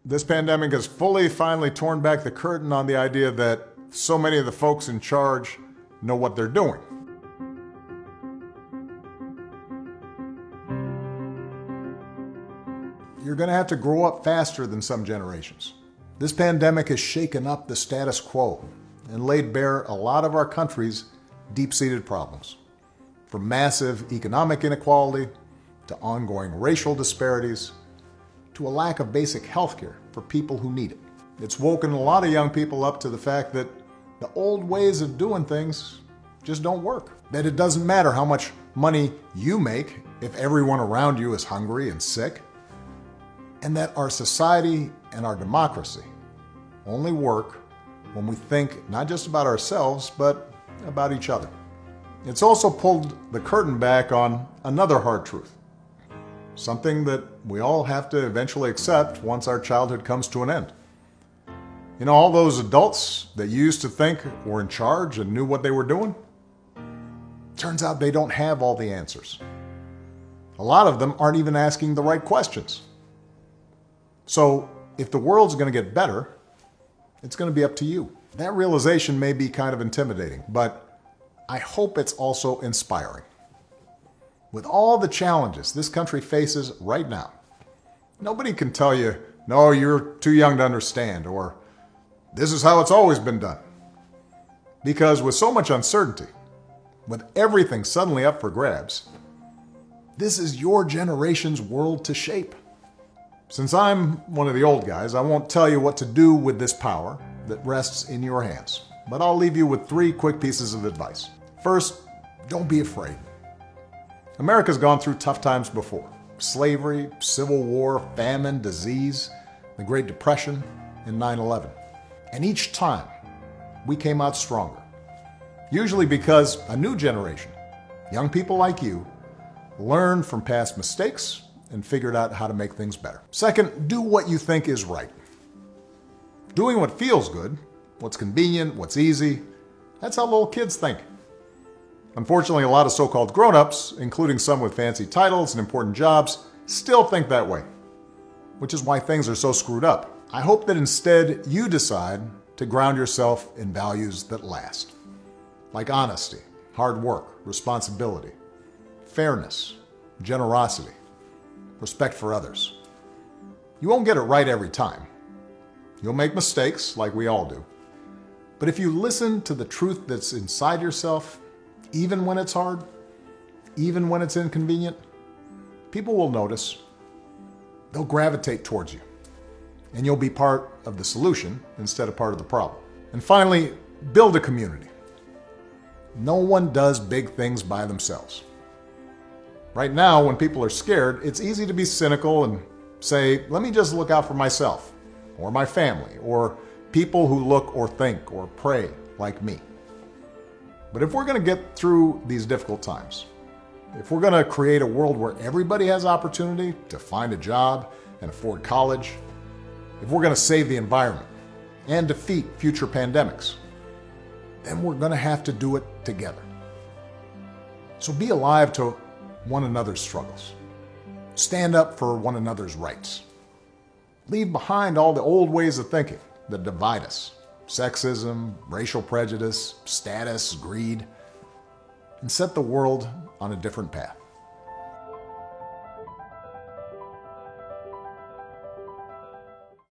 This pandemic has finally torn back the curtain on the idea that so many of the folks in charge know what they're doing. You're going to have to grow up faster than some generations. This pandemic has shaken up the status quo and laid bare a lot of our country's deep-seated problems, from massive economic inequality to ongoing racial disparities to a lack of basic health care for people who need it. It's woken a lot of young people up to the fact that the old ways of doing things just don't work. That it doesn't matter how much money you make if everyone around you is hungry and sick. And that our society and our democracy only work when we think not just about ourselves, but about each other. It's also pulled the curtain back on another hard truth. Something that we all have to eventually accept once our childhood comes to an end. You know, all those adults that you used to think were in charge and knew what they were doing? Turns out they don't have all the answers. A lot of them aren't even asking the right questions. So, if the world's going to get better, it's going to be up to you. That realization may be kind of intimidating, but I hope it's also inspiring. With all the challenges this country faces right now, nobody can tell you, no, you're too young to understand, or this is how it's always been done. Because with so much uncertainty, with everything suddenly up for grabs, this is your generation's world to shape. Since I'm one of the old guys, I won't tell you what to do with this power that rests in your hands, but I'll leave you with 3 quick pieces of advice. First, don't be afraid. America's gone through tough times before. Slavery, civil war, famine, disease, the Great Depression, and 9/11. And each time, we came out stronger. Usually because a new generation, young people like you, learned from past mistakes and figured out how to make things better. Second, do what you think is right. Doing what feels good, what's convenient, what's easy, that's how little kids think. Unfortunately, a lot of so-called grown-ups, including some with fancy titles and important jobs, still think that way, which is why things are so screwed up. I hope that instead you decide to ground yourself in values that last, like honesty, hard work, responsibility, fairness, generosity, respect for others. You won't get it right every time. You'll make mistakes, like we all do. But if you listen to the truth that's inside yourself, even when it's hard, even when it's inconvenient, people will notice. They'll gravitate towards you. And you'll be part of the solution instead of part of the problem. And finally, build a community. No one does big things by themselves. Right now, when people are scared, it's easy to be cynical and say, let me just look out for myself, or my family, or people who look or think or pray like me. But if we're going to get through these difficult times, if we're going to create a world where everybody has opportunity to find a job and afford college, if we're going to save the environment and defeat future pandemics, then we're going to have to do it together. So be alive to one another's struggles. Stand up for one another's rights. Leave behind all the old ways of thinking that divide us. Sexism, racial prejudice, status, greed, and set the world on a different path.